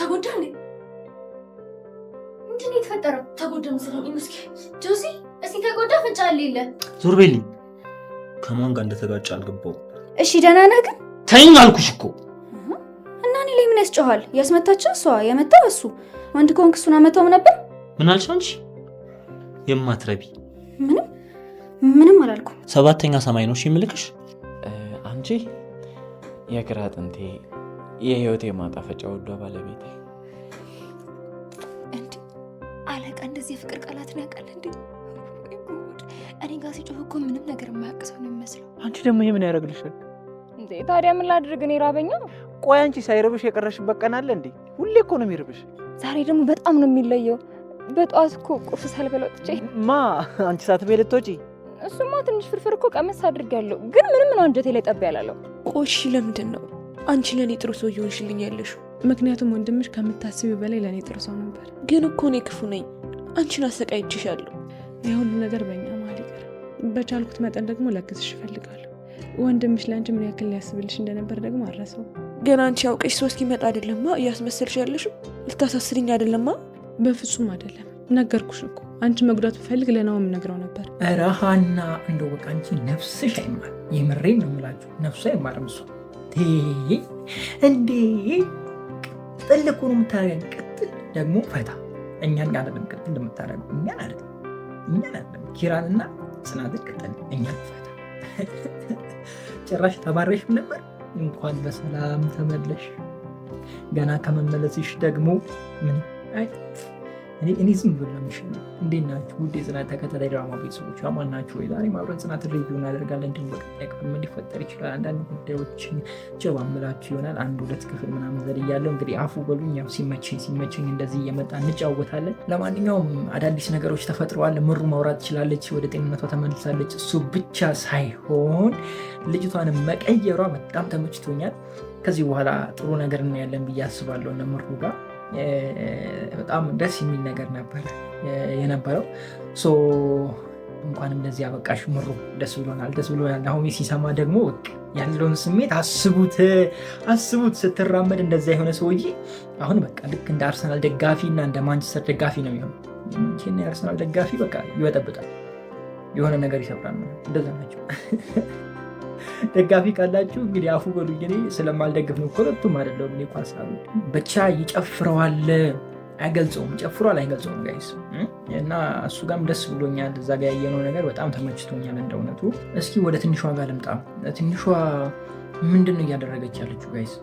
ተጎዳለ? ምንድን ነው የተፈጠረው? ተጎዳ መሰለኝ። እስኪ ጆሲ እስኪ ተጎዳ ፈጫል የለ ዞር በልኝ። ከማን ጋር እንደተጋጨ አልገባውም። እሺ ደህና ነህ ግን? ተይኝ አልኩሽ እኮ። እና እኔ ላይ ምን ያስጨዋል? ያስመታችን እሷ የመታው እሱ። ወንድ ከሆንክ እሱን አመታውም ነበር። ምን አልሽ አንቺ የማትረቢ? ምንም አላልኩም። ሰባተኛ ሰማይ ነው እሺ የምልክሽ። አንቺ የግራ አጥንቴ የህይወቴ ማጣፈጫ ወዷ ባለቤቴ። እንዴ አለቃ እንደዚህ የፍቅር ቃላትን ያውቃል እንዴ? እኔ ጋር ሲጮህ እኮ ምንም ነገር የማያውቅ ነው የሚመስለው። አንቺ ደግሞ ይሄ ምን ያደርግልሻል እንዴ? ታዲያ ምን ላድርግ? እኔ ራበኛ። ቆይ አንቺ ሳይርብሽ የቀረሽበት ቀን አለ እንዴ? ሁሌ እኮ ነው የሚርብሽ። ዛሬ ደግሞ በጣም ነው የሚለየው። በጧት እኮ ቁርስ ሳልበላ ወጥቼ። አንቺ ሳትበይ ልትወጪ? እሱማ ትንሽ ፍርፍር እኮ ቀመስ አድርጌያለሁ፣ ግን ምንም አንጀቴ ላይ ጠብ ያላለው። ቆይ ለምንድን ነው አንቺ ለኔ ጥሩ ሰው እየሆንሽልኝ ያለሽው? ምክንያቱም ወንድምሽ ከምታስቢው በላይ ለኔ ጥሩ ሰው ነበር። ግን እኮ እኔ ክፉ ነኝ። አንቺን አሰቃይቼሻለሁ። የሁሉ ነገር በእኛ መሀል ይቀር። በቻልኩት መጠን ደግሞ ለግስሽ እፈልጋለሁ። ወንድምሽ ለአንቺ ምን ያክል ሊያስብልሽ እንደነበር ደግሞ አረሰው። ግን አንቺ ያውቀሽ ሰው እስኪመጣ አይደለማ እያስመሰልሽ ያለሽው። ልታሳስሪኝ አይደለማ? በፍጹም አይደለም። ነገርኩሽ እኮ አንቺ መጉዳት ብፈልግ ለናውም ነግረው ነበር። ኧረ ሀና እንደው በቃ አንቺ ነፍስሽ አይማር። የምሬን ነው የምላችሁ፣ ነፍሱ አይማርም። እሱ እንዴ ጥልቁ ነው የምታደርገን። ቅጥል ደግሞ ፈታ እኛን ጋር አይደለም ቅጥል እንደምታደርገው እኛን አይደለም ኪራንና ጽናትን ቅጥል እኛን ፈታ። ጭራሽ ተባረሽም ነበር። እንኳን በሰላም ተመለሽ። ገና ከመመለስሽ ደግሞ ምን እኔ ዝም ብሎ ለምሽል። እንዴት ናችሁ ውድ የጽናት ተከታታይ ድራማ ቤተሰቦች? አማን ናችሁ ወይ? ዛሬ አብረን ጽናትን ሪቪው እናደርጋለን። እንዲሁም በቀጣይ ክፍል ምን ሊፈጠር ይችላል አንዳንድ ጉዳዮችን ጀባምላችሁ ይሆናል። 1-2 ክፍል ምናምን ዘልያለሁ። እንግዲህ አፉ በሉኝ። ያው ሲመቸኝ እንደዚህ እየመጣ እንጫወታለን። ለማንኛውም አዳዲስ ነገሮች ተፈጥረዋል። ምሩ ማውራት ትችላለች፣ ወደ ጤንነቷ ተመልሳለች። እሱ ብቻ ሳይሆን ልጅቷንም መቀየሯ በጣም ተመችቶኛል። ከዚህ በኋላ ጥሩ ነገር እናያለን ብዬ አስባለሁ እነ ምሩ ጋር በጣም ደስ የሚል ነገር ነበር የነበረው። እንኳንም እንደዚህ አበቃሽ ምሩ፣ ደስ ብሎናል። ናሆሚ ሲሰማ ደግሞ ያለውን ስሜት አስቡት። ስትራመድ እንደዛ የሆነ ሰውዬ አሁን በቃ ልክ እንደ አርሰናል ደጋፊ እና እንደ ማንቸስተር ደጋፊ ነው የሚሆነው። የአርሰናል ደጋፊ በቃ ይበጠብጣል፣ የሆነ ነገር ይሰብራል። እንደዛ ናቸው። ደጋፊ ካላችሁ እንግዲህ አፉ በሉኝ። እኔ ስለማልደግፍ ነው። ሁለቱም አይደለም። እኔ ኳስ ብቻ ይጨፍረዋል፣ አይገልጸውም። ይጨፍረዋል፣ አይገልጸውም ጋይስ። እና እሱ ጋርም ደስ ብሎኛል። እዛ ጋር ያየነው ነገር በጣም ተመችቶኛል እንደ እውነቱ። እስኪ ወደ ትንሿ ጋር ልምጣ። ትንሿ ምንድን ነው እያደረገች ያለችው ጋይስ?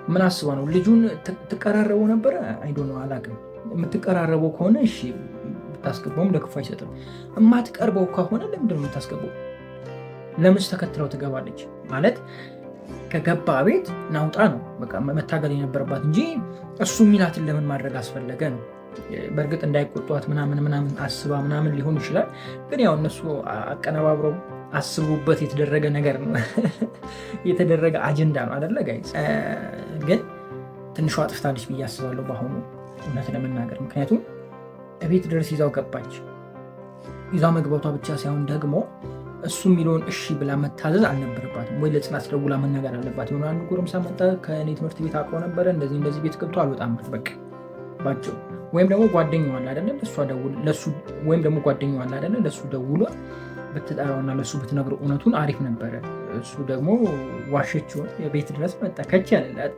ምን አስባ ነው? ልጁን ትቀራረበው ነበረ? አይዶ ነው አላውቅም። የምትቀራረበው ከሆነ እሺ ብታስገባውም ለክፉ አይሰጥም። የማትቀርበው ከሆነ ለምንድን ነው የምታስገባው? ለምስ ተከትለው ትገባለች ማለት ከገባ ቤት ናውጣ ነው በቃ መታገል የነበረባት እንጂ እሱ ሚላትን ለምን ማድረግ አስፈለገ ነው። በእርግጥ እንዳይቆጧት ምናምን አስባ ምናምን ሊሆን ይችላል። ግን ያው እነሱ አቀነባብረው አስቡበት የተደረገ ነገር ነው። የተደረገ አጀንዳ ነው አይደለ ጋይስ? ግን ትንሿ አጥፍታለች ብዬ አስባለሁ በአሁኑ እውነት ለመናገር። ምክንያቱም ቤት ድረስ ይዛው ገባች። ይዛ መግባቷ ብቻ ሳይሆን ደግሞ እሱ የሚለውን እሺ ብላ መታዘዝ አልነበረባትም ወይ? ለጽናት ደውላ መናገር አለባት። የሆነ አንዱ ጎረምሳ መጣ ከእኔ ትምህርት ቤት አውቀው ነበረ እንደዚህ ቤት ገብቶ አልወጣም በቃ ባጭሩ። ወይም ደግሞ ጓደኛዋ አለ አይደለ ለሱ ወይም ደግሞ ጓደኛዋ አለ አይደለ ለሱ ደውሎ ብትጠራውና ለሱ ብትነግረው እውነቱን አሪፍ ነበረ። እሱ ደግሞ ዋሸችው። የቤት ድረስ መጣ ከች ያለላት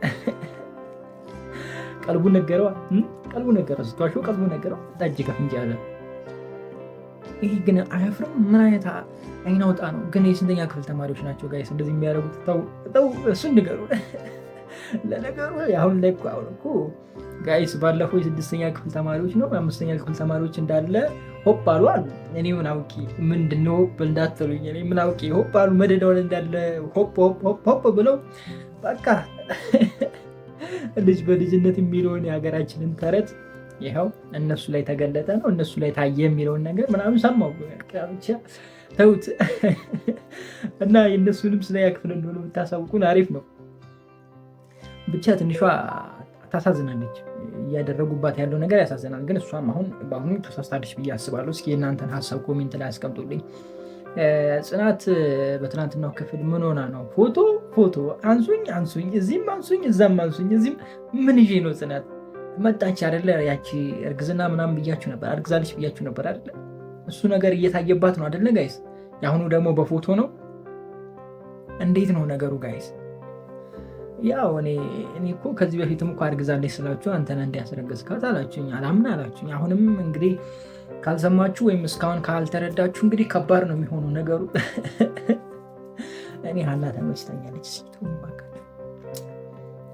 ቀልቡ ነገረው። ስትዋሸው ቀልቡ ነገረው። ጠጅ ከፍንጅ ያለ ይህ ግን አያፍርም። ምን አይነት አይናውጣ ነው ግን? የስንተኛ ክፍል ተማሪዎች ናቸው ጋይስ እንደዚህ የሚያደርጉት? ተው እሱን ንገሩ። ለነገሩ አሁን ላይ እኮ ጋይስ ባለፈው የ6ኛ ክፍል ተማሪዎች ነው 5ኛ ክፍል ተማሪዎች እንዳለ ሆፕ አሉ። እኔ ምን አውቄ ምንድነው ሆፕ እንዳትሉኝ፣ እኔ ምን አውቄ ሆፕ አሉ። መደዳውን እንዳለ ሆፕ ብለው በቃ ልጅ በልጅነት የሚለውን የሀገራችንን ተረት ይኸው እነሱ ላይ ተገለጠ ነው እነሱ ላይ ታየ የሚለውን ነገር ምናምን ሰማሁ። ብቻ ተውት እና የእነሱንም ስለያ ክፍል እንደሆነ ብታሳውቁን አሪፍ ነው። ብቻ ትንሿ ታሳዝናለች። እያደረጉባት ያለው ነገር ያሳዝናል። ግን እሷም በአሁኑ ተሳስታለች ብዬ አስባለሁ። እስኪ የእናንተን ሀሳብ ኮሜንት ላይ አስቀምጡልኝ። ጽናት በትናንትናው ክፍል ምን ሆና ነው? ፎቶ አንሱኝ፣ እዚህም አንሱኝ፣ እዛም አንሱኝ፣ እዚህም ምን ይዤ ነው ጽናት? መጣች አይደለ? ያቺ እርግዝና ምናምን ብያችሁ ነበር፣ አርግዛለች ብያችሁ ነበር አይደለ? እሱ ነገር እየታየባት ነው አይደለ ጋይስ? የአሁኑ ደግሞ በፎቶ ነው። እንዴት ነው ነገሩ ጋይስ? ያው እኔ እኮ ከዚህ በፊትም እኮ አርግዛለች ስላችሁ አንተና እንዲያስረገዝካት አላችሁኝ፣ አላምን አላችሁኝ። አሁንም እንግዲህ ካልሰማችሁ ወይም እስካሁን ካልተረዳችሁ እንግዲህ ከባድ ነው የሚሆነው ነገሩ። እኔ ሀና ተመችታኛለች።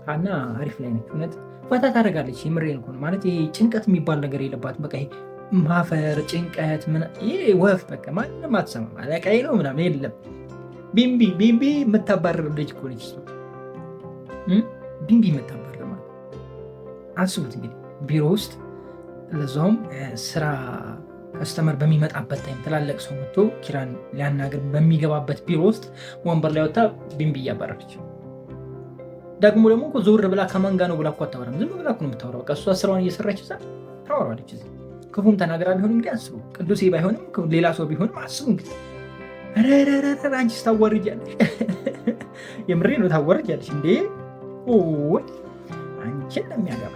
ሀና አሪፍ ላይ ነች። እውነት ፈታ ታደርጋለች። የምሬን እኮ ነው። ማለት ይሄ ጭንቀት የሚባል ነገር የለባትም። በቃ ይሄ ማፈር ጭንቀት ይሄ ወፍ በቃ ማንም አትሰማም። አለቃዬ ነው ምናምን የለም። ቢምቢ የምታባረር ልጅ እኮ ነች። ቢምቢ የምታባረር ማለት አስቡት እንግዲህ ቢሮ ውስጥ ለዛውም ስራ ከስተመር በሚመጣበት ታይም ትላልቅ ሰው መጥቶ ኪራን ሊያናገር በሚገባበት ቢሮ ውስጥ ወንበር ላይ ወጣ ቢምቢ እያባረረች ደግሞ እኮ ዞር ብላ ከማን ጋር ነው ብላ እኮ አታወራም። ዝም ብላ እኮ ነው የምታወራው። በቃ እሷ ስራዋን እየሰራች እዛ ታወራለች። ክፉም ተናገራ ቢሆን እንግዲህ አስቡ። ቅዱሴ ባይሆንም ሌላ ሰው ቢሆንም አስቡ እንግዲህ። ረረረረ አንቺስ ታዋርጃለሽ። የምሬ ነው ታዋርጃለሽ እንዴ! አንቺን ለሚያገባ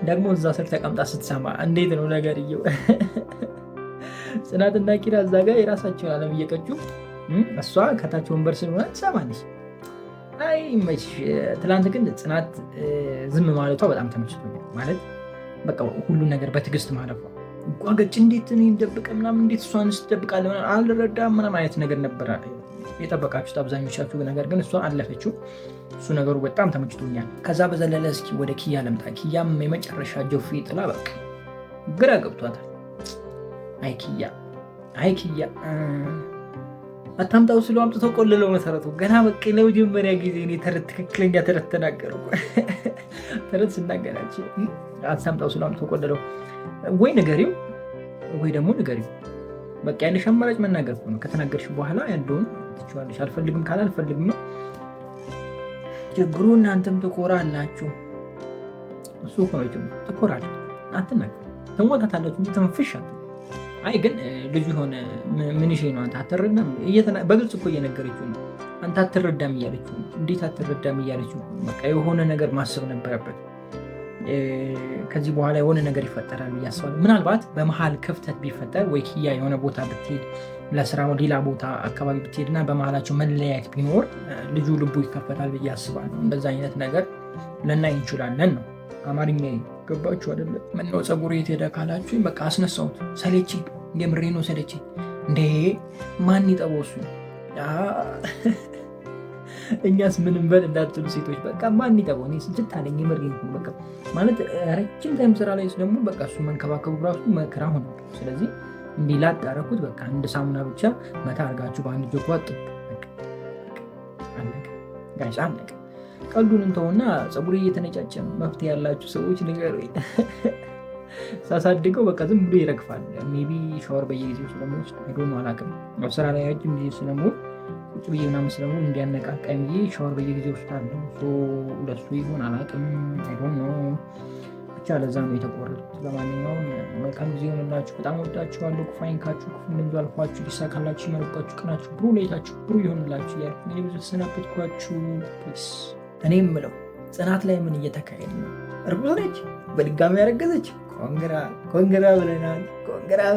ደግሞ እዛ ስር ተቀምጣ ስትሰማ እንዴት ነው ነገርየው? ጽናትና ኪራ እዛ ጋር የራሳቸውን ዓለም እየቀጩ እሷ ከታች ወንበር ስለሆነ ትሰማለች። አይ መች ትላንት ግን ጽናት ዝም ማለቷ በጣም ተመችቶኛል። ማለት በቃ ሁሉን ነገር በትዕግስት ማለፏ ጓገጭ እንዴት እኔ እንደብቀ ምናምን እንዴት እሷን ስደብቃለ አልረዳም ምናምን አይነት ነገር ነበረ የጠበቃችሁት አብዛኞቻችሁ። ነገር ግን እሷ አለፈችው። እሱ ነገሩ በጣም ተመችቶኛል። ከዛ በዘለለ እስኪ ወደ ኪያ ለምጣ። ኪያም የመጨረሻ ጆፌ ጥላ በቃ ግራ ገብቷታል። አይ ኪያ አታምጣው ስለው አምጥተው ቆልለው መሰረቱ ገና በቃ ለመጀመሪያ ጊዜ እኔ ትክክለኛ ተረት ተናገረው። ተረት ስናገራቸው አታምጣው ስለው አምጥተው ቆልለው ወይ ንገሪው ወይ ደግሞ ንገሪው። በቃ ያለሽ አማራጭ መናገር ነው። ከተናገርሽ በኋላ ያለውን ትችዋለሽ። አልፈልግም ካለ አልፈልግም ነው ችግሩ። እናንተም ትኮራላችሁ። እሱ እኮ ነው ትኮራለህ። አትናገር ትሞታታላችሁ እንጂ ትንፍሻት። አይ ግን ልጁ ሆነ ምን ይሄ ነው አንተ አትረዳም? በግልጽ እኮ እየነገረችው ነው። አንተ አትረዳም እያለችው ነው። እንዴት አትረዳም እያለችው? በቃ የሆነ ነገር ማሰብ ነበረበት። ከዚህ በኋላ የሆነ ነገር ይፈጠራል ብዬ አስባለሁ። ምናልባት በመሀል ክፍተት ቢፈጠር ወይ ኪያ የሆነ ቦታ ብትሄድ ለስራ ሌላ ቦታ አካባቢ ብትሄድና በመሀላቸው መለያየት ቢኖር ልጁ ልቡ ይከፈታል ብዬ አስባለሁ። እንደዛ አይነት ነገር ልናይ እንችላለን ነው። አማርኛ ገባችሁ አይደለ? ምነው ፀጉር የት ሄደ ካላችሁ በቃ አስነሳሁት። ሰለችኝ፣ የምሬ ነው ሰለችኝ። እንዴ ማን ይጠበው እሱ? እኛስ ምንም በል እንዳትሉ ሴቶች በቃ ማን ይጠበው? እኔ ስልችት አለኝ፣ የምሬ ነው። በቃ ማለት ረጅም ታይም ስራ ላይ ደግሞ በቃ እሱ መንከባከቡ ራሱ መከራ ሆነ። ስለዚህ እንዲህ ላጣረኩት በቃ አንድ ሳሙና ብቻ መታ አድርጋችሁ በአንድ ጆጓ ጥብ ጋይስ አለቀ። ቀልዱን እንተውና ፀጉሬ እየተነጫጨ ነው። መፍትሄ ያላችሁ ሰዎች ንገሩኝ። ሳሳድገው በቃ ዝም ብሎ ይረግፋል። ሜይ ቢ ሻወር በየጊዜው ስለምወስድ ሄዶ አላውቅም። ስራ ላይ ረጅም ጊዜ ስለምውል ቁጭ ብዬ ምናምን ስለምውል እንዲያነቃቃኝ ብዬ ሻወር በየጊዜው ወስዳለሁ። ለሱ ይሆን አላውቅም። አይዶን ነው ብቻ ለዛ ነው የተቆረጡት። ለማንኛውም መልካም ጊዜ ሆንላችሁ። በጣም ወዳችኋለሁ። ክፉ አይንካችሁ፣ ክፉ እንደሚዙ አልፏችሁ፣ ሊሳካላችሁ፣ ይመርባችሁ፣ ቀናችሁ ብሩ፣ ሌታችሁ ብሩ ይሆንላችሁ እያልኩ እንግዲህ ብዙ ተሰናበትኳችሁ። እኔ የምለው ጽናት ላይ ምን እየተካሄደ ነው? እርጉዝ ነች፣ በድጋሚ ያረገዘች። ኮንግራ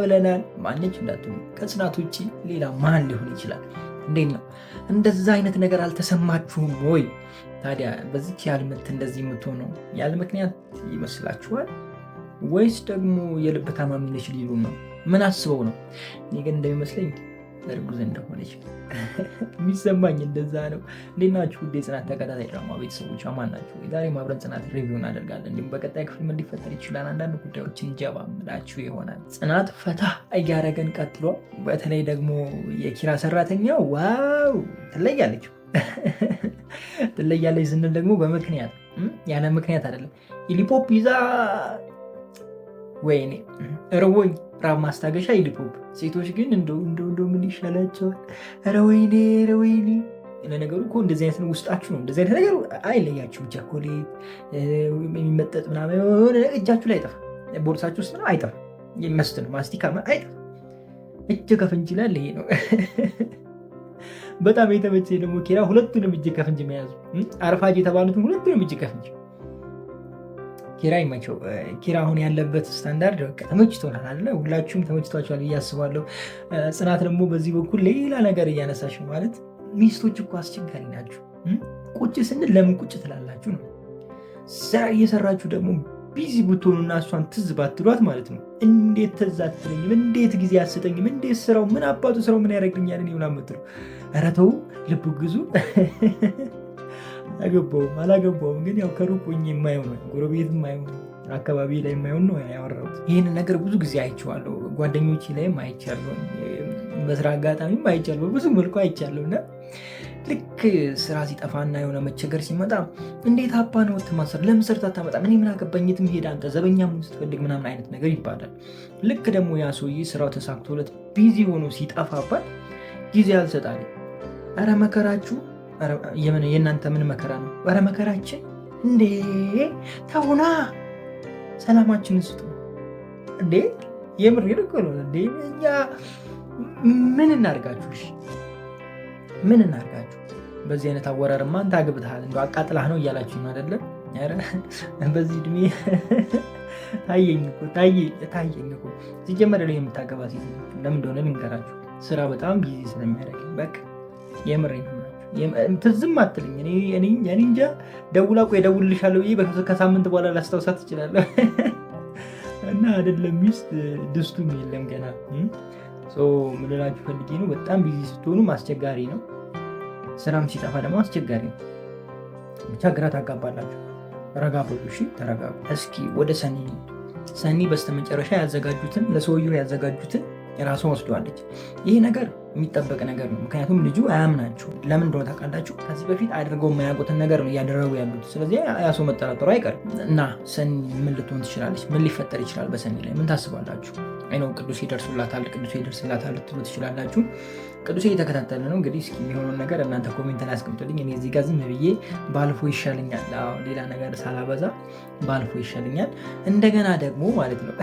ብለናል። ማንች እንዳትሉ፣ ከጽናት ውጭ ሌላ ማን ሊሆን ይችላል? እንዴት ነው? እንደዛ አይነት ነገር አልተሰማችሁም ወይ? ታዲያ በዚች ያልምት እንደዚህ የምትሆነው ያለ ምክንያት ይመስላችኋል ወይስ ደግሞ የልብ ታማሚ ነች ሊሉ ነው? ምን አስበው ነው? እኔ ግን እንደሚመስለኝ እርጉዝ እንደሆነች የሚሰማኝ እንደዛ ነው። እንዴት ናችሁ? ውድ የጽናት ተከታታይ ድራማ ቤተሰቦች አማን ናችሁ? ዛሬ አብረን ጽናት ሪቪው እናደርጋለን። እንዲሁም በቀጣይ ክፍል ምን ሊፈጠር ይችላል አንዳንድ ጉዳዮችን ጀባ ምላችሁ ይሆናል። ጽናት ፈታ እያደረገን ቀጥሏል። በተለይ ደግሞ የኪራ ሰራተኛ ዋው ትለያለች። ትለያለች ስንል ደግሞ በምክንያት ያለ ምክንያት አይደለም። ኢሊፖፕ ይዛ ወይኔ እርቦኝ ራብ ማስታገሻ ኢሊፖፕ። ሴቶች ግን እንደው ምን ይሻላቸዋል? ኧረ ወይኔ። ለነገሩ እኮ እንደዚህ አይነት ነው ውስጣችሁ ነው። እንደዚህ አይነት ነገር አይለያችሁም። ቸኮሌት የሚመጠጥ ምናምን የሆነ እጃችሁ ላይ አይጠፋ፣ ቦርሳችሁ ውስጥ ነው አይጠፋ፣ የሚመስል ነው ማስቲካ አይጠፋ። እጅ ከፍንጅ ይላል። ይሄ ነው በጣም የተመቸ ደግሞ ኪራ ሁለቱንም እጅ ከፍንጅ መያዙ። አርፋጅ የተባሉትን ሁለቱንም እጅ ከፍንጅ ኪራ ይመቸው። ኪራ አሁን ያለበት ስታንዳርድ በቃ ተመችቶናል አለ። ሁላችሁም ተመችቷችኋል ብዬ አስባለሁ። ጽናት ደግሞ በዚህ በኩል ሌላ ነገር እያነሳሽ ነው ማለት ሚስቶች እኮ አስቸጋሪ ናችሁ። ቁጭ ስንል ለምን ቁጭ ትላላችሁ ነው። ስራ እየሰራችሁ ደግሞ ቢዚ ብትሆኑና እሷን ትዝ ባትሏት ማለት ነው እንዴት ትዝ አትለኝም፣ እንዴት ጊዜ አትሰጠኝም፣ እንዴት ስራው ምን አባቱ ስራው ምን ያደርግልኛል እኔ ምናምን የምትለው ኧረ ተው ልብ ግዙ። አላገባውም ግን ያው ከሩቅ ሆኜ የማየው ነው፣ ጎረቤት የማየው ነው፣ አካባቢ ላይ የማየው ነው ያወራሁት። ይህን ነገር ብዙ ጊዜ አይቼዋለሁ፣ ጓደኞቼ ላይም አይቻለሁ፣ በስራ አጋጣሚም አይቻለሁ፣ ብዙ መልኩ አይቻለሁ። እና ልክ ስራ ሲጠፋና የሆነ መቸገር ሲመጣ እንዴት አባ ነው ትማሰር ለምን ሰርታ አታመጣም? እኔ ምን አገባኝትም ሄዳ አንተ ዘበኛም ስትፈልግ ምናምን አይነት ነገር ይባላል። ልክ ደግሞ ያ ሰውዬ ስራው ተሳክቶለት ቢዚ ሆኖ ሲጠፋባት ጊዜ አልሰጣል። ኧረ መከራችሁ የእናንተ ምን መከራ ነው? ኧረ መከራችን እንዴ ተውና ሰላማችንን ስጡ እንዴ። የምር ይልቀሉ እንዴ እኛ ምን እናርጋችሁ? ምን እናርጋችሁ? በዚህ አይነት አወራርማ አንተ አግብተሃል እንደው አቃጥላህ ነው እያላችሁ ነው አይደለም? ኧረ በዚህ እድሜ ታየኝ እኮ ሲጀመር ላይ የምታገባ ሴት ለምን እንደሆነ ልንገራችሁ። ስራ በጣም ቢዚ ስለሚያደርግ በቃ የምር ነው። ትዝም አትልኝ። እኔ እንጃ ደውላ ቆይ እደውልልሻለሁ ብዬ ከሳምንት በኋላ ላስታውሳት ትችላለህ። እና አይደለም ሚስት ድስቱም የለም ገና። ምን ልላችሁ ፈልጌ ነው፣ በጣም ቢዚ ስትሆኑም አስቸጋሪ ነው። ስራም ሲጠፋ ደግሞ አስቸጋሪ ነው። ብቻ ግራ ታጋባላችሁ። ረጋ በሉ እሺ፣ ተረጋጉ። እስኪ ወደ ሰኒ በስተመጨረሻ ያዘጋጁትን ለሰውየው ያዘጋጁትን የራሷ ወስደዋለች። ይህ ነገር የሚጠበቅ ነገር ነው። ምክንያቱም ልጁ አያምናችሁ። ለምን እንደሆነ ታውቃላችሁ? ከዚህ በፊት አድርገው የማያውቁትን ነገር ነው እያደረጉ ያሉት። ስለዚህ ያሰው መጠራጠሩ አይቀርም። እና ሰኒ ምን ልትሆን ትችላለች? ምን ሊፈጠር ይችላል በሰኒ ላይ? ምን ታስባላችሁ? አይነው ቅዱሴ ይደርስላታል ልትሉ ትችላላችሁ። ቅዱሴ እየተከታተለ ነው። እንግዲህ እስኪ የሚሆነውን ነገር እናንተ ኮሜንት ላይ አስቀምጡልኝ። እኔ እዚህ ጋር ዝም ብዬ ባልፎ ይሻለኛል፣ ሌላ ነገር ሳላበዛ ባልፎ ይሻለኛል። እንደገና ደግሞ ማለት ነው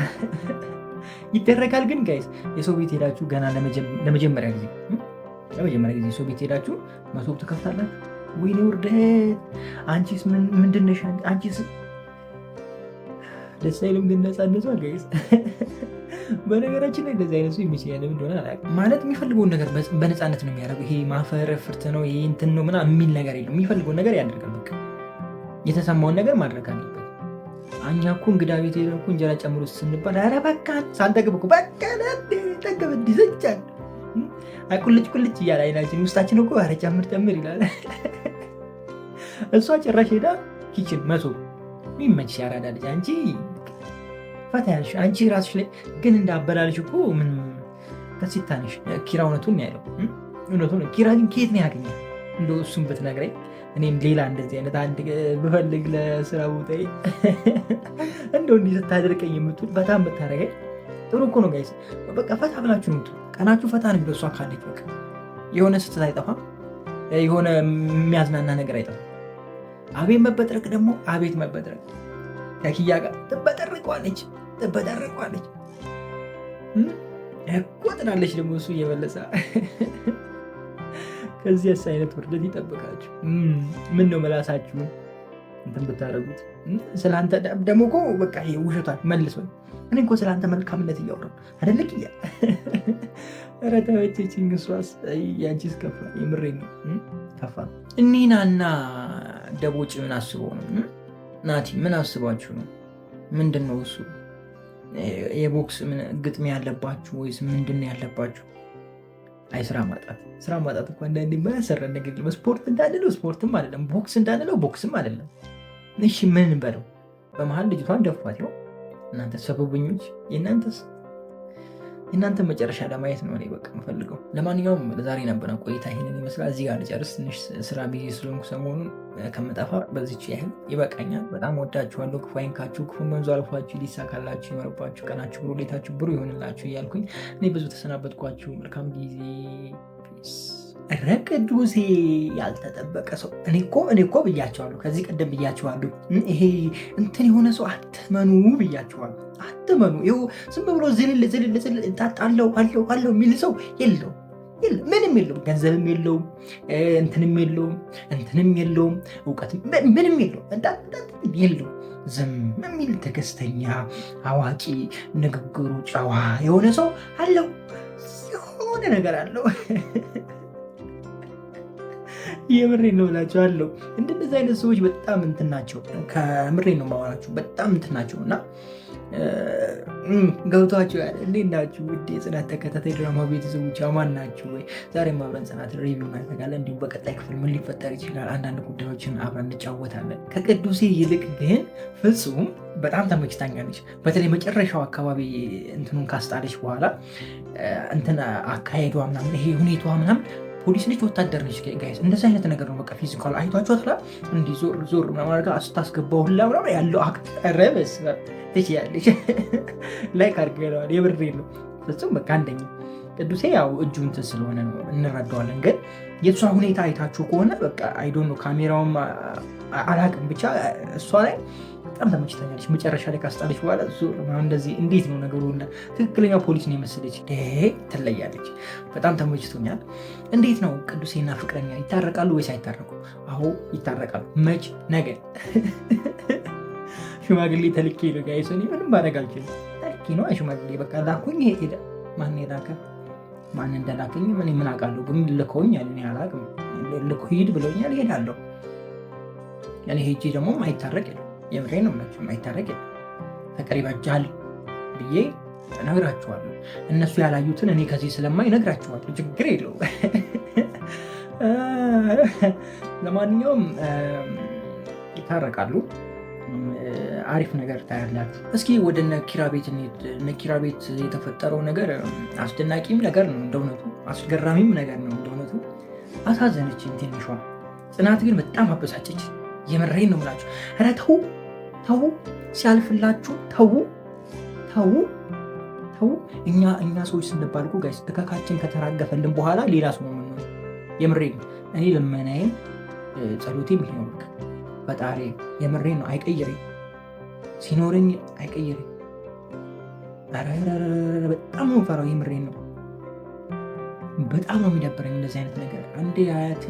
ይደረጋል። ግን ጋይስ የሰው ቤት ሄዳችሁ ገና ለመጀመሪያ ጊዜ ሰው ቤት ሄዳችሁ መሶብ ትከፍታላችሁ። ወይኔ ውርደት! አንቺስ ምንድነሽ? አንቺስ ደስ አይልም። ግን ነፃነቷ ጋይስ በነገራችን ላይ እንደዚህ አይነት ሰው ይመስለኛል። ለምን እንደሆነ አላውቅም። ማለት የሚፈልገውን ነገር በነፃነት ነው የሚያደርገው። ይሄ ማፈር ፍርት ነው ይሄ እንትን ነው ምናምን የሚል ነገር የለም። የሚፈልገውን ነገር ያደርጋል። በቃ የተሰማውን ነገር ማድረግ አለበት። እኛ እኮ እንግዳ ቤት ሄደን እኮ እንጀራ ጨምሮ ስንባል ኧረ በቃ ሳንጠግብ እኮ በቃ ጠገብ እንዲዘጫል ቁልጭ እያለ አይናችን ውስጣችን እኮ ኧረ ጨምር ይላል። እሷ ጭራሽ ሄዳ ኪችን መሶብ የሚመችሽ ያራዳለች። አንቺ ፈታ ያልሽ አንቺ ራስሽ ላይ ግን እንዳበላልሽ እኮ ምን ከሲታንሽ። ኪራ እውነቱን ያለው እውነቱን። ኪራ ግን ከየት ነው ያገኛል? እንደው እሱም ብትነግረኝ እኔም ሌላ እንደዚህ አይነት አንድ ብፈልግ ለስራ ቦታ እንደው እንዲህ ስታደርቀኝ የምትውል በጣም ብታደርገኝ ጥሩ እኮ ነው ጋይስ። በቃ ፈታ ብላችሁ የምትውል ቀናችሁ ፈታ ነው። እሷ ካለች በቃ የሆነ ስትት አይጠፋም፣ የሆነ የሚያዝናና ነገር አይጠፋም። አቤት መበጥረቅ ደግሞ አቤት መበጥረቅ። ከኪያ ጋር ትበጠርቋለች እኮ ትላለች ደግሞ እሱ እየመለሰ ከዚህ አይነት ውርደት ይጠብቃችሁ። ምን ነው መላሳችሁ እንትን ብታደርጉት። ስለአንተ ደግሞ እኮ በቃ ይሄ ውሸቷን መልሶ እኔ እኮ ስለአንተ መልካምነት እያወራሁ አይደለ ኪያ? ኧረ ተወችኝ። እሷስ ያንቺስ ከፋ። የምሬን ነው ከፋ። እኒናና ደቦጭ ምን አስበው ነው? ናቲ ምን አስባችሁ ነው? ምንድን ነው እሱ? የቦክስ ግጥሚያ ያለባችሁ ወይስ ምንድን ነው ያለባችሁ? አይ ስራ ማጣት እኮ አንዳንዴ የማያሰራ ነገር የለም። ስፖርት እንዳንለው ስፖርትም አይደለም፣ ቦክስ እንዳንለው ቦክስም አይደለም። እሺ ምን በለው? በመሀል ልጅቷን ደፏት ይሆን? እናንተ ሰበበኞች፣ የእናንተ መጨረሻ ለማየት ነው እኔ በቃ የምፈልገው። ለማንኛውም ለዛሬ ነበረን ቆይታ ይሄንን ይመስላል። እዚህ ጋር ልጨርስ፣ ትንሽ ስራ ቢዚ ስለሆንኩ ሰሞኑን ከምጠፋ በዚች ያህል ይበቃኛል። በጣም ወዳችኋለሁ። ክፉ አይንካችሁ፣ ክፉ መንዙ አልፏችሁ፣ ሊሳካላችሁ፣ ይመርባችሁ፣ ቀናችሁ ብሩ፣ ሌታችሁ ብሩ ይሆንላችሁ እያልኩኝ እኔ ብዙ ተሰናበትኳችሁ። መልካም ጊዜ። ኧረ ቅዱሴ ያልተጠበቀ ሰው። እኔ እኮ ብያቸዋለሁ፣ ከዚህ ቀደም ብያቸዋለሁ። ይሄ እንትን የሆነ ሰው አትመኑ ብያቸዋለሁ። አትመኑ። ይኸው ዝም ብሎ ዝልል አለው የሚል ሰው የለውም፣ ምንም የለውም። ገንዘብም የለውም፣ እንትንም የለውም፣ እውቀትም ምንም የለውም፣ የለውም። ዝም የሚል ትዕግስተኛ፣ አዋቂ፣ ንግግሩ ጨዋ የሆነ ሰው አለው። የሆነ ነገር አለው። የምሬን ነው ብላችኋለሁ። እንደነዚህ አይነት ሰዎች በጣም እንትን ናቸው። ከምሬን ነው ማወራችሁ። በጣም እንትን ናቸው እና ገብቷችኋል። እንዴት ናችሁ ውድ የጽናት ተከታታይ ድራማ ቤተሰቦች አማን ናችሁ ወይ? ዛሬም አብረን ጽናት ሪቪው እናደርጋለን። እንዲሁም በቀጣይ ክፍል ምን ሊፈጠር ይችላል አንዳንድ ጉዳዮችን አብረን እንጫወታለን። ከቅዱሴ ይልቅ ግን ፍጹም በጣም ተመችታኛለች። በተለይ መጨረሻው አካባቢ እንትኑን ካስጣለች በኋላ እንትን አካሄዷ ምናምን ይሄ ሁኔታዋ ምናምን ፖሊስ ነች ወታደር ነች ጋይስ፣ እንደዚህ አይነት ነገር ነው። በቃ ፊዚካል አይቷቸው ትላ እንዲህ ዞር ዞር ምናምን ስታስገባው ሁላ ምናምን ያለው አቅረበስ ትችያለች። ላይክ አድርገዋል። የብሬ ነው ፍጹም በቃ አንደኛ። ቅዱሴ ያው እጁ እንትን ስለሆነ ነው እንረዳዋለን። ግን የእሷ ሁኔታ አይታችሁ ከሆነ በቃ አይዶን ነው ካሜራውም አላቅም ብቻ እሷ ላይ በጣም ተመችተኛለች። መጨረሻ ላይ ካስጣለች በኋላ እንደዚህ እንዴት ነው ነገሩ? ትክክለኛ ፖሊስ ነው የመሰለች። ትለያለች። በጣም ተመችቶኛል። እንዴት ነው ቅዱሴና ፍቅረኛ ይታረቃሉ ወይስ አይታረቁ? አዎ ይታረቃሉ። መች? ነገ። ሽማግሌ ተልኬ ነው ጋይስ። ምንም ማድረግ አልችልም። ተልኬ ነው ሽማግሌ በቃ ላኩኝ። ሄደ። ማን የላከ ማን እንደላከኝ ምን አውቃለሁ? ግን ልከውኛል። እኔ አላውቅም። ሂድ ብለውኛል። እሄዳለሁ። እኔ ሄጄ ደግሞ ማይታረቅ የለም። የምሬ ነው ናቸው። ማይታረቅ የለም። ፍቅር ይበጃል ብዬ እነግራችኋለሁ። እነሱ ያላዩትን እኔ ከዚህ ስለማይ እነግራችኋለሁ። ችግር የለውም። ለማንኛውም ይታረቃሉ። አሪፍ ነገር ታያላችሁ። እስኪ ወደ ነኪራ ቤት እንሂድ። ነኪራ ቤት የተፈጠረው ነገር አስደናቂም ነገር ነው እንደእውነቱ፣ አስገራሚም ነገር ነው እንደእውነቱ። አሳዘነችኝ ትንሿ ጽናት ግን በጣም አበሳጨች። የምሬን ነው የምላችሁ። ኧረ ተው ተው፣ ሲያልፍላችሁ ተው ተው ተው። እኛ ሰዎች ስንባል እኮ ጋይስ እከካችን ከተራገፈልን በኋላ ሌላ ሰው ነው የምንሆነው። የምሬን ነው። እኔ ልመናዬም ጸሎቴም ይሄ ነው። ፈጣሪ የምሬን ነው አይቀይረኝ፣ ሲኖረኝ አይቀይረኝ። በጣም ነው ፈራው። የምሬን ነው። በጣም ነው የሚደብረኝ እንደዚህ አይነት ነገር። አንዴ አያቴ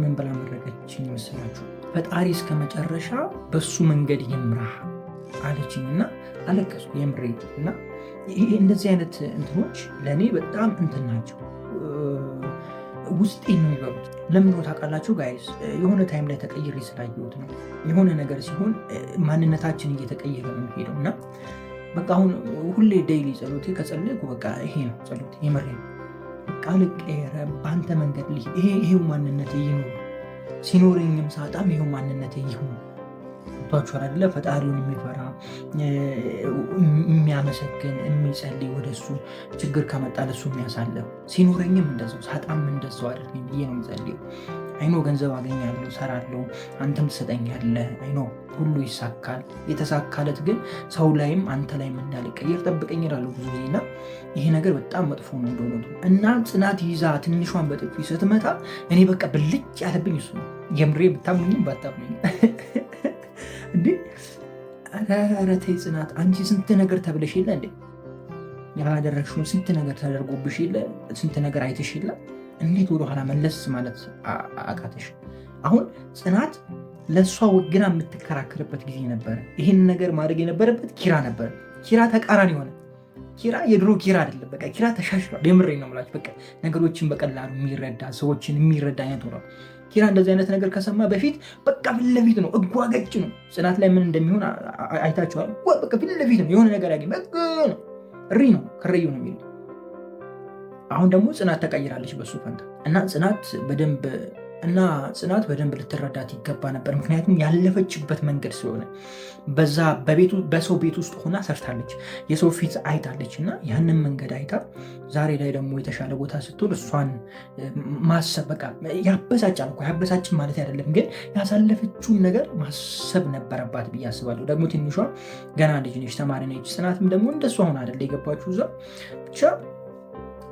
ምን ብላ መረቀችኝ ይመስላችሁ? ፈጣሪ እስከ መጨረሻ በሱ መንገድ ይምራ አለችኝ እና አለቀስኩ። የምሬ እና እንደዚህ አይነት እንትኖች ለእኔ በጣም እንትን ናቸው፣ ውስጤ ነው የሚበሉት። ለምን ነው ታውቃላችሁ ጋይስ? የሆነ ታይም ላይ ተቀይሬ ስላየሁት ነው። የሆነ ነገር ሲሆን ማንነታችን እየተቀየረ ነው የሚሄደው እና በቃ አሁን ሁሌ ዴይሊ ጸሎቴ ከጸለይኩ በቃ ይሄ ነው ጸሎቴ። የምሬ ነው። በቃ ልቀየረ በአንተ መንገድ ይሄው ማንነቴ ይኑር፣ ሲኖረኝም ሳጣም ይሄው ማንነቴ ይሁን። ባችኋል አይደለ? ፈጣሪውን የሚፈራ የሚያመሰግን የሚጸልይ፣ ወደሱ ችግር ከመጣ ለሱ የሚያሳልፍ፣ ሲኖረኝም እንደዛው ሳጣም እንደዛው አድርገኝ ብዬ ነው የምጸልየው። አይኖ ገንዘብ አገኛለሁ፣ ሰራለሁ፣ አንተም ትሰጠኛለህ። አይኖ ሁሉ ይሳካል። የተሳካለት ግን ሰው ላይም አንተ ላይም እንዳልቀየር ጠብቀኝ እላለሁ ብዙ ጊዜ እና ይሄ ነገር በጣም መጥፎ ነው እንደሆነቱ እና ጽናት ይዛ ትንሿን በጥፊ ስትመታ እኔ በቃ ብልጭ ያለብኝ እሱ ነው። የምሬ ብታምኑኝም ባታምኑኝ እንዴ! ኧረ ተይ ጽናት፣ አንቺ ስንት ነገር ተብለሽ የለ እንዴ? ያላደረግሽውን ስንት ነገር ተደርጎብሽ የለ? ስንት ነገር አይተሽ የለ? እንዴት ወደኋላ መለስ ማለት አቃተሽ? አሁን ጽናት ለእሷ ወግና የምትከራከርበት ጊዜ ነበረ። ይህን ነገር ማድረግ የነበረበት ኪራ ነበረ። ኪራ ተቃራኒ ሆነ። ኪራ የድሮ ኪራ አይደለም። በቃ ኪራ ተሻሽሏል። የምሬ ነው የምላችሁ። በቃ ነገሮችን በቀላሉ የሚረዳ ሰዎችን የሚረዳ አይነት ሆኗል። ኪራ እንደዚህ አይነት ነገር ከሰማ በፊት በቃ ፊት ለፊት ነው፣ እጓገጭ ነው። ጽናት ላይ ምን እንደሚሆን አይታችኋል። በቃ ፊት ለፊት ነው። የሆነ ነገር ያገኝ በቃ ነው፣ እሪ ነው፣ ከረዩ ነው የሚለው። አሁን ደግሞ ጽናት ተቀይራለች በሱ ፈንታ እና ጽናት በደንብ ልትረዳት ይገባ ነበር። ምክንያቱም ያለፈችበት መንገድ ስለሆነ በሰው ቤት ውስጥ ሆና ሰርታለች፣ የሰው ፊት አይታለች እና ያንን መንገድ አይታ ዛሬ ላይ ደግሞ የተሻለ ቦታ ስትሆን እሷን ማሰብ በቃ ያበሳጫል እኮ። ያበሳጭን ማለት አይደለም፣ ግን ያሳለፈችውን ነገር ማሰብ ነበረባት ብዬ አስባለሁ። ደግሞ ትንሿ ገና ልጅ ነች፣ ተማሪ ነች። ጽናትም ደግሞ እንደሷ ሆና አይደለ የገባችው እዛ ብቻ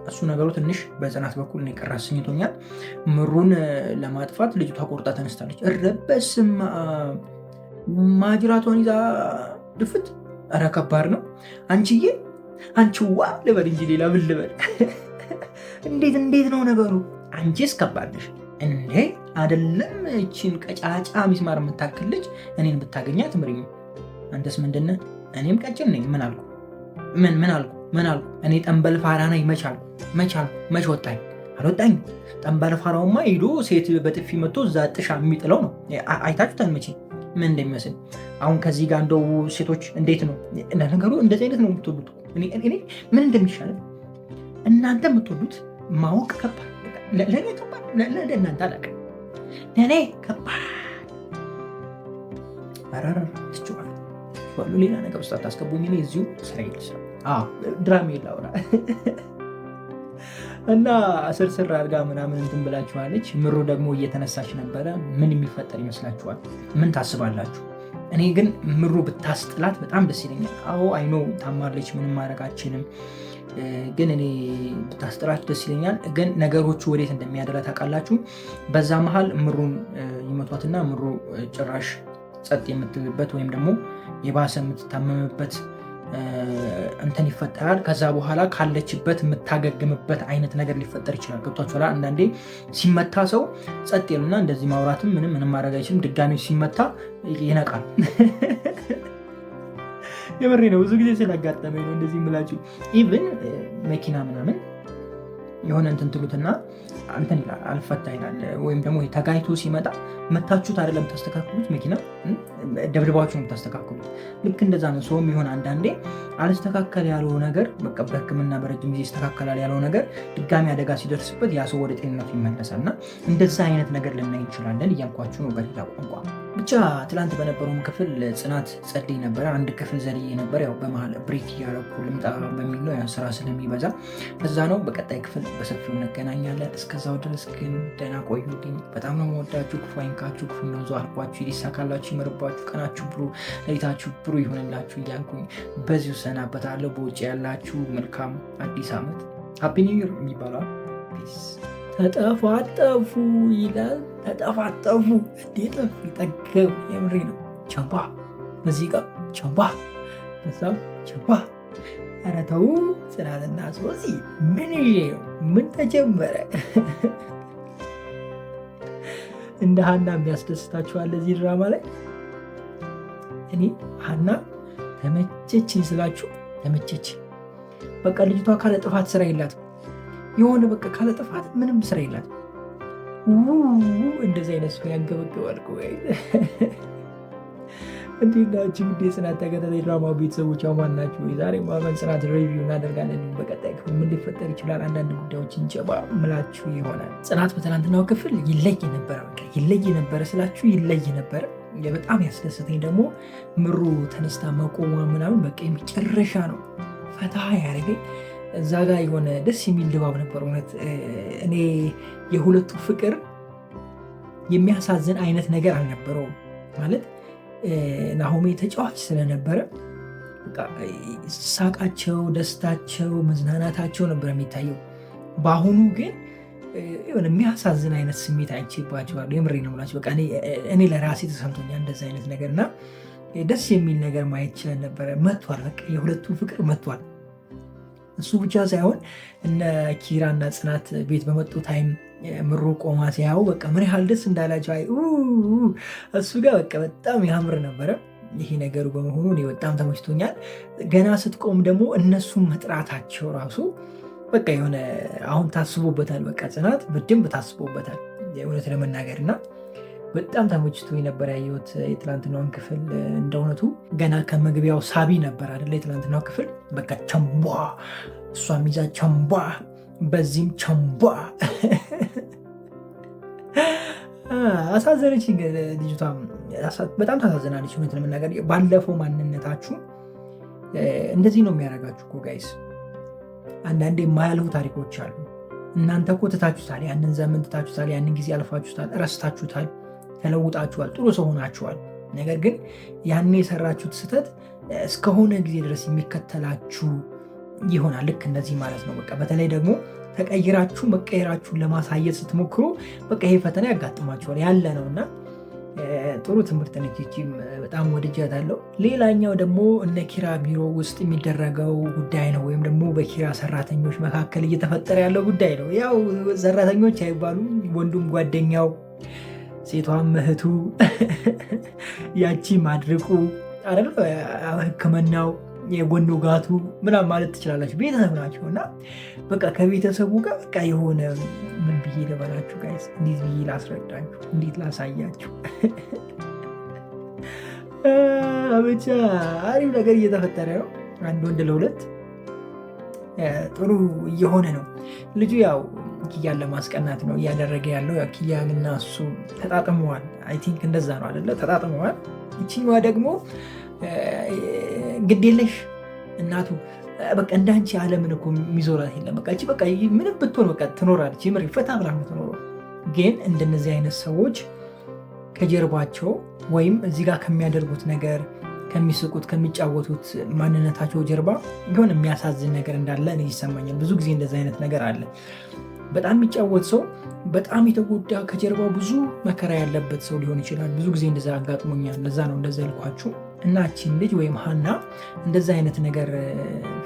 እሱ ነገሩ ትንሽ በጽናት በኩል ነው የቀረ አስኝቶኛል። ምሩን ለማጥፋት ልጅቷ ቆርጣ ተነስታለች። እረበስም ማጅራቷን ይዛ ድፍት። ኧረ ከባድ ነው። አንቺዋ ልበል እንጂ ሌላ ምን ልበል? እንዴት ነው ነገሩ? አንቺስ ከባድ ነሽ እንዴ! አይደለም እቺን ቀጫጫ ሚስማር የምታክል ልጅ እኔን ብታገኛት ምሪኝ አንተስ ምንድን ነህ? እኔም ቀጭን ነኝ። ምን አልኩ? ምን አልኩ? እኔ ጠንበል ፋራ ነኝ። መች ወጣኝ? አልወጣኝም። ጠንበል ፋራውማ ሄዶ ሴት በጥፊ መቶ እዛ ጥሻ የሚጥለው ነው። አይታችሁታል መቼ ምን እንደሚመስል። አሁን ከዚህ ጋር እንደው ሴቶች እንዴት ነው ነገሩ? እንደዚህ አይነት ነው የምትወዱት። እኔ ምን እንደሚሻል እናንተ የምትወዱት ማወቅ ከባድ፣ ለእኔ ከባድ፣ ለእናንተ አላውቅም። ለእኔ ከባድ ትችዋል። ሌላ ነገር ውስጥ አታስገቡኝ። እኔ እዚሁ ስራ ይልስራ ድራሜ ላውራ እና ስርስር አድርጋ ምናምን እንትን ብላችኋለች። ምሩ ደግሞ እየተነሳች ነበረ። ምን የሚፈጠር ይመስላችኋል? ምን ታስባላችሁ? እኔ ግን ምሩ ብታስጥላት በጣም ደስ ይለኛል። አዎ አይኖ ታማለች፣ ምንም ማድረግ አልችልም። ግን እኔ ብታስጥላት ደስ ይለኛል። ግን ነገሮቹ ወዴት እንደሚያደላ ታውቃላችሁ? በዛ መሀል ምሩን ይመቷትና ምሩ ጭራሽ ጸጥ የምትልበት ወይም ደግሞ የባሰ የምትታመምበት እንትን ይፈጠራል። ከዛ በኋላ ካለችበት የምታገግምበት አይነት ነገር ሊፈጠር ይችላል። ገብቷችኋል? አንዳንዴ ሲመታ ሰው ጸጥ ይልና እንደዚህ ማውራትም ምንም ማድረግ አይችልም። ድጋሚ ሲመታ ይነቃል። የምሬ ነው። ብዙ ጊዜ ስላጋጠመኝ ነው እንደዚህ የምላችሁ። ኢቭን መኪና ምናምን የሆነ እንትን ትሉትና እንትን ይላል አልፈታ ይላል። ወይም ደግሞ ተጋይቶ ሲመጣ መታችሁት አይደለም የምታስተካክሉት፣ መኪና ደብድባችሁ ነው የምታስተካክሉት። ልክ እንደዛ ነው ሰውም ይሆን አንዳንዴ አልስተካከል ያለው ነገር በቃ በሕክምና በረጅም ጊዜ ይስተካከላል ያለው ነገር ድጋሚ አደጋ ሲደርስበት ያ ሰው ወደ ጤንነቱ ይመለሳል። እና እንደዛ አይነት ነገር ልናይ እንችላለን እያልኳችሁ ነው በሌላ ቋንቋ። ብቻ ትላንት በነበረውም ክፍል ጽናት ጸልይ ነበረ። አንድ ክፍል ዘልዬ ነበር። ያው በመሀል ብሬክ እያደረኩ ልምጣ በሚል ነው፣ ያው ስራ ስለሚበዛ እዛ ነው። በቀጣይ ክፍል በሰፊው እንገናኛለን። እስከዛው ድረስ ግን ደህና ቆዩልኝ። በጣም ነው የምወዳችሁ። ክፉ አይንካችሁ፣ ክፉ ነው አልኳችሁ። ይሳካላችሁ፣ ይመርባችሁ፣ ቀናችሁ ብሩ፣ ሌሊታችሁ ብሩ ይሆንላችሁ እያልኩኝ በዚሁ ሰናበታለሁ። በውጭ ያላችሁ መልካም አዲስ ዓመት፣ ሃፒ ኒው ይር የሚባለው ፒስ። ተጠፋጠፉ ይላል። ተጠፋጠፉ እንዴ ጠፍ ጠገብ። የምሬ ነው። ቸባ ሙዚቃ ቸባ በዛው ቸባ። ኧረ ተው ጽናትና ሶሲ ምን ምን ተጀመረ? እንደ ሀና የሚያስደስታችኋል እዚህ ድራማ ላይ? እኔ ሀና ተመቸችኝ ስላችሁ ተመቸች። በቃ ልጅቷ ካለ ጥፋት ስራ የላትም። የሆነ በቃ ካለ ጥፋት ምንም ስራ የላትም። እንደዚህ አይነት ሰው ያንገበግባል። እንዴት ናችሁ? እንግዲህ ጽናት ተከታታይ ድራማ ቤተሰቦች አማን ናችሁ? ዛሬ ማመን ጽናት ሪቪው እናደርጋለን። በቀጣይ ክፍል ምን ሊፈጠር ይችላል? አንዳንድ ጉዳዮችን ጨባ ምላችሁ ይሆናል። ጽናት በትናንትናው ክፍል ይለይ ነበረ። በቃ ይለይ ነበረ ስላችሁ ይለይ ነበረ። በጣም ያስደሰተኝ ደግሞ ምሩ ተነስታ መቆሟ ምናምን በቃ የመጨረሻ ነው ፈታ ያደረገኝ። እዛ ጋር የሆነ ደስ የሚል ድባብ ነበር። እውነት እኔ የሁለቱ ፍቅር የሚያሳዝን አይነት ነገር አልነበረውም ማለት ናሆሜ ተጫዋች ስለነበረ ሳቃቸው፣ ደስታቸው፣ መዝናናታቸው ነበር የሚታየው። በአሁኑ ግን የሆነ የሚያሳዝን አይነት ስሜት አይቼባቸዋለሁ። የምሬ ነው የምላቸው። በቃ እኔ ለራሴ ተሰምቶኛል እንደዚ አይነት ነገር እና ደስ የሚል ነገር ማየት ችለን ነበረ። መጥቷል፣ በቃ የሁለቱ ፍቅር መጥቷል። እሱ ብቻ ሳይሆን እነ ኪራ እና ጽናት ቤት በመጡ ታይም ምሩ ቆማ ሲያዩ በቃ ምን ያህል ደስ እንዳላቸው እሱ ጋር በቃ በጣም ያምር ነበረ። ይሄ ነገሩ በመሆኑ እኔ በጣም ተመችቶኛል። ገና ስትቆም ደግሞ እነሱን መጥራታቸው ራሱ በቃ የሆነ አሁን ታስቦበታል። በቃ ጽናት በደንብ ታስቦበታል እውነት ለመናገር እና በጣም ተመችቶኝ ነበር ያየሁት የትላንትናውን ክፍል። እንደ እውነቱ ገና ከመግቢያው ሳቢ ነበር አይደለ? የትላንትናው ክፍል በቃ ቸምቧ፣ እሷ ሚዛ ቸምቧ፣ በዚህም ቸምቧ። አሳዘነች ልጅቷ፣ በጣም ታሳዝናለች እውነት ለመናገር። ባለፈው ማንነታችሁ እንደዚህ ነው የሚያደርጋችሁ እኮ ጋይስ። አንዳንዴ የማያልፉ ታሪኮች አሉ። እናንተ እኮ ትታችሁታል፣ ያንን ዘመን ትታችሁታል፣ ያንን ጊዜ አልፋችሁታል፣ ረስታችሁታል፣ ተለውጣችኋል፣ ጥሩ ሰው ሆናችኋል። ነገር ግን ያኔ የሰራችሁት ስህተት እስከሆነ ጊዜ ድረስ የሚከተላችሁ ይሆናል። ልክ እንደዚህ ማለት ነው። በቃ በተለይ ደግሞ ተቀይራችሁ መቀየራችሁን ለማሳየት ስትሞክሩ በቃ ይሄ ፈተና ያጋጥማችኋል ያለ ነው እና ጥሩ ትምህርት ነች። በጣም ወድጃታለሁ። ሌላኛው ደግሞ እነ ኪራ ቢሮ ውስጥ የሚደረገው ጉዳይ ነው፣ ወይም ደግሞ በኪራ ሰራተኞች መካከል እየተፈጠረ ያለው ጉዳይ ነው። ያው ሰራተኞች አይባሉም፣ ወንዱም ጓደኛው፣ ሴቷም እህቱ፣ ያቺ ማድርቁ አይደል ሕክምናው የጎን ውጋቱ ምናምን ማለት ትችላላችሁ። ቤተሰብ ናቸው እና በቃ ከቤተሰቡ ጋር በቃ የሆነ ምን ብዬ ልበላችሁ ጋይስ፣ እንዴት ብዬ ላስረዳችሁ፣ እንዴት ላሳያችሁ ብቻ አሪፍ ነገር እየተፈጠረ ነው። አንድ ወንድ ለሁለት ጥሩ እየሆነ ነው። ልጁ ያው ኪያን ለማስቀናት ነው እያደረገ ያለው። ኪያን እና እሱ ተጣጥመዋል። አይ ቲንክ እንደዛ ነው አይደለ? ተጣጥመዋል። ይችኛዋ ደግሞ ግዴለሽ እናቱ በቃ እንዳንቺ ዓለምን እኮ የሚዞራት የለም። በቃ በቃ ምንም ብትሆን በቃ ትኖራለች። ምር ፈታ ብላ የምትኖረው። ግን እንደነዚህ አይነት ሰዎች ከጀርባቸው ወይም እዚህ ጋር ከሚያደርጉት ነገር ከሚስቁት ከሚጫወቱት ማንነታቸው ጀርባ የሆነ የሚያሳዝን ነገር እንዳለ እኔ ይሰማኛል። ብዙ ጊዜ እንደዚህ አይነት ነገር አለ። በጣም የሚጫወት ሰው በጣም የተጎዳ ከጀርባው ብዙ መከራ ያለበት ሰው ሊሆን ይችላል። ብዙ ጊዜ እንደዛ አጋጥሞኛል። ለዛ ነው እንደዛ ያልኳችሁ። እናችን ልጅ ወይም ሀና እንደዛ አይነት ነገር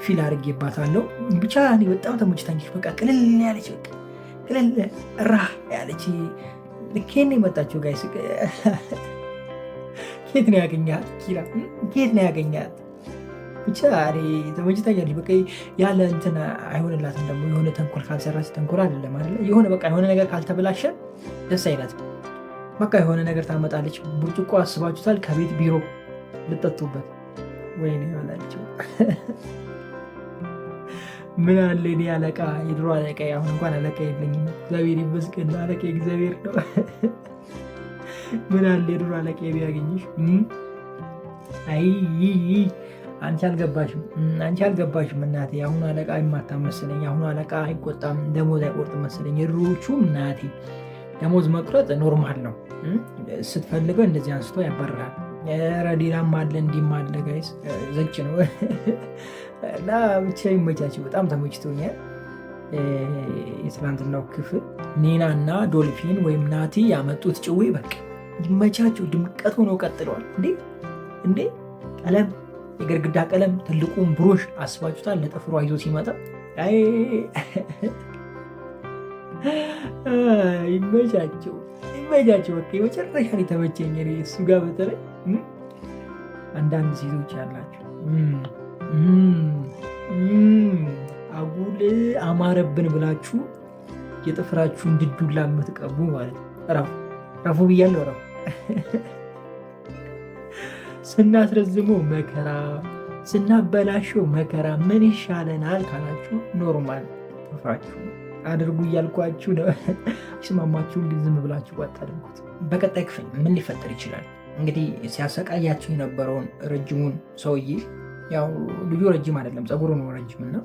ፊል አድርጌባታለሁ። ብቻ እኔ በጣም ተመችታኝ። በቃ ቅልል ያለች በቃ ቅልል ራ ያለች ልኬን የመጣችው ጋይስ። ኬት ነው ያገኛት ኪራ? ኬት ነው ያገኛት? ብቻ ተመችታኛለች። በቃ ያለ እንትን አይሆንላትም። ደግሞ የሆነ ተንኮል ካልሰራች ተንኮል አይደለም አይደለ? የሆነ በቃ የሆነ ነገር ካልተበላሸ ደስ አይላትም። በቃ የሆነ ነገር ታመጣለች። ብርጭቆ አስባችሁታል? ከቤት ቢሮ ልጠጡበት ወይኔ ያላቸው ምን አለ እኔ አለቃ፣ የድሮ አለቃ፣ አሁን እንኳን አለቃ የለኝም። እግዚአብሔር ይመስገን አለቃ እግዚአብሔር ነው። ምን አለ የድሮ አለቃ ቢያገኝሽ። አይ አንቺ አልገባሽም እናቴ። አሁኑ አለቃ አይማታም መሰለኝ። አሁኑ አለቃ አይቆጣም፣ ደሞዝ አይቆርጥም መሰለኝ። የድሮዎቹ እናቴ ደሞዝ መቁረጥ ኖርማል ነው። ስትፈልገው እንደዚህ አንስቶ ያባርራል። ረዲራም አለ እንዲህም አለ ጋይስ፣ ዘጭ ነው እና ብቻ ይመቻቸው። በጣም ተመችቶኛል። የትናንትናው ክፍል ኔና እና ዶልፊን ወይም ናቲ ያመጡት ጭዌ በቃ ይመቻቸው። ድምቀት ሆነው ቀጥለዋል። እንዴ ቀለም፣ የግድግዳ ቀለም፣ ትልቁን ብሩሽ አስባችሁታል? ለጥፍሯ ይዞ ሲመጣ ይመቻቸው። በቃ የመጨረሻ የተመቸኝ እሱ ጋር በተለይ አንዳንድ ሴቶች ያላቸው አጉል አማረብን ብላችሁ የጥፍራችሁ እንድዱላ የምትቀቡ ማለት ረፉ ብያለሁ። ረፉ ስናስረዝመው መከራ፣ ስናበላሸው መከራ። ምን ይሻለናል ካላችሁ ኖርማል ጥፍራችሁ አድርጉ እያልኳችሁ ነው። ሲስማማችሁ ዝም ብላችሁ ቋጥ አድርጉት። በቀጣይ ክፍል ምን ሊፈጠር ይችላል? እንግዲህ ሲያሰቃያችሁ የነበረውን ረጅሙን ሰውዬ፣ ያው ልጁ ረጅም አይደለም ፀጉሩ ነው ረጅም እና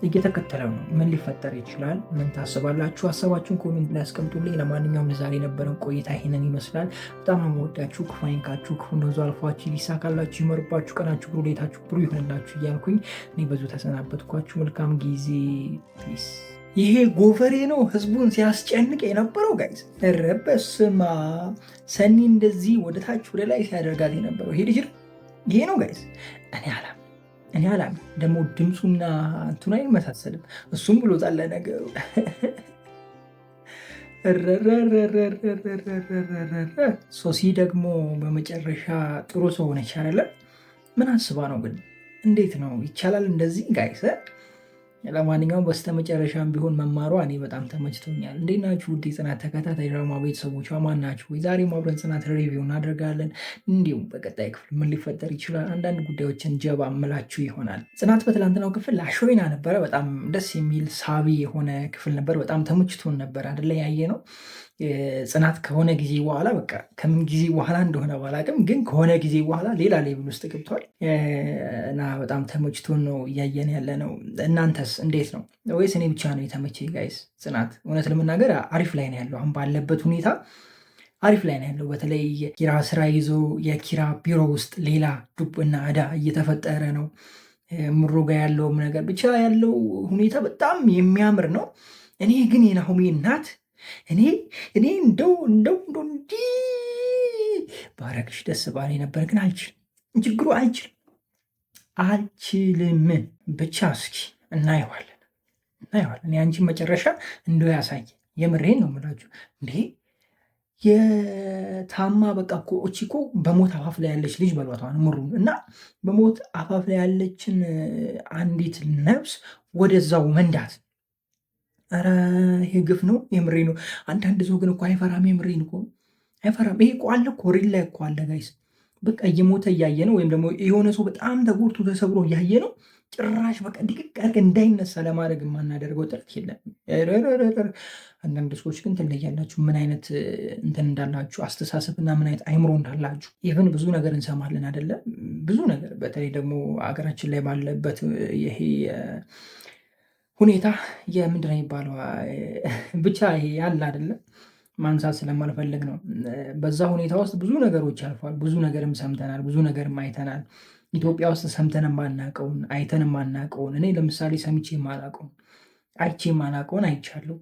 እየተከተለው ነው። ምን ሊፈጠር ይችላል? ምን ታስባላችሁ? ሀሳባችሁን ኮሜንት ላይ አስቀምጡልኝ። ለማንኛውም ለዛሬ የነበረን ቆይታ ይሄንን ይመስላል። በጣም ነው የምወዳችሁ። ክፉ አይንካችሁ፣ ክፉ እንደዙ አልፏችሁ፣ ሊሳካላችሁ፣ ይመርባችሁ፣ ቀናችሁ ብሩ፣ ሌታችሁ ብሩ ይሆንላችሁ እያልኩኝ እኔ በዙ ተሰናበትኳችሁ። መልካም ጊዜ። ፒስ። ይሄ ጎፈሬ ነው ህዝቡን ሲያስጨንቅ የነበረው ጋይዝ። ኧረ በስመ አብ! ሰኒ እንደዚህ ወደ ታች ወደ ላይ ሲያደርጋት የነበረው ይሄ ልጅ ይሄ ነው ጋይዝ። እኔ አላም ደግሞ ድምፁና እንቱን አይመሳሰልም። እሱም ብሎታል ለነገሩ። ሶሲ ደግሞ በመጨረሻ ጥሩ ሰው ሆነች አይደለ? ምን አስባ ነው ግን? እንዴት ነው ይቻላል እንደዚህ ጋይስ? ለማንኛውም በስተመጨረሻም ቢሆን መማሯ እኔ በጣም ተመችቶኛል። እንዴት ናችሁ ውድ የጽናት ተከታታይ ድራማ ቤተሰቦች ማን ናችሁ? ዛሬም አብረን ጽናት ሪቪው እናደርጋለን። እንዲሁም በቀጣይ ክፍል ምን ሊፈጠር ይችላል አንዳንድ ጉዳዮችን ጀባ እምላችሁ ይሆናል። ጽናት በትላንትናው ክፍል አሾይና ነበረ። በጣም ደስ የሚል ሳቢ የሆነ ክፍል ነበር። በጣም ተመችቶን ነበር አይደለ? ያየ ነው ጽናት ከሆነ ጊዜ በኋላ በቃ ከምን ጊዜ በኋላ እንደሆነ ባላቅም ግን ከሆነ ጊዜ በኋላ ሌላ ሌብል ውስጥ ገብቷል እና በጣም ተመችቶን ነው እያየን ያለ ነው። እናንተስ እንዴት ነው? ወይስ እኔ ብቻ ነው የተመቸኝ ጋይስ? ጽናት እውነት ለመናገር አሪፍ ላይ ነው ያለው። አሁን ባለበት ሁኔታ አሪፍ ላይ ነው ያለው። በተለይ ኪራ ስራ ይዞ የኪራ ቢሮ ውስጥ ሌላ ዱብ እና ዕዳ እየተፈጠረ ነው። ምሮ ጋ ያለውም ነገር ብቻ ያለው ሁኔታ በጣም የሚያምር ነው። እኔ ግን የናሆሜ እናት እኔ እንደው እንዲህ ባረግሽ ደስ ባሌ ነበር፣ ግን አልችልም። ችግሩ አልችልም። ብቻ እስኪ እናየዋለን። የአንቺን መጨረሻ እንደው ያሳየ። የምሬን ነው የምላችሁ። እንዴ የታማ በቃ እኮ እቺ እኮ በሞት አፋፍ ላይ ያለች ልጅ በሏቷን ምሩ እና በሞት አፋፍ ላይ ያለችን አንዲት ነፍስ ወደዛው መንዳት። ኧረ ይሄ ግፍ ነው፣ የምሬ ነው። አንዳንድ ሰው ግን እኮ አይፈራም፣ የምሬን እኮ አይፈራም። ይሄ እኮ አለ እኮ ሪል ላይ እኮ አለ ጋይስ። በቃ እየሞተ እያየ ነው፣ ወይም ደግሞ የሆነ ሰው በጣም ተጎድቶ ተሰብሮ እያየ ነው። ጭራሽ በቃ ድቅቅ አድርገን እንዳይነሳ ለማድረግ የማናደርገው ጥረት የለም። አንዳንድ ሰዎች ግን ትለያላችሁ፣ ምን አይነት እንትን እንዳላችሁ አስተሳሰብና ምን አይነት አይምሮ እንዳላችሁ። ኢቨን ብዙ ነገር እንሰማለን አይደለ? ብዙ ነገር በተለይ ደግሞ አገራችን ላይ ባለበት ይሄ ሁኔታ የምንድን ነው የሚባለው ብቻ ይሄ ያለ አይደለም ማንሳት ስለማልፈልግ ነው። በዛ ሁኔታ ውስጥ ብዙ ነገሮች አልፏል። ብዙ ነገርም ሰምተናል፣ ብዙ ነገርም አይተናል። ኢትዮጵያ ውስጥ ሰምተን የማናውቀውን አይተን የማናውቀውን እኔ ለምሳሌ ሰምቼ የማላውቀውን አይቼ የማላውቀውን አይቻለሁ።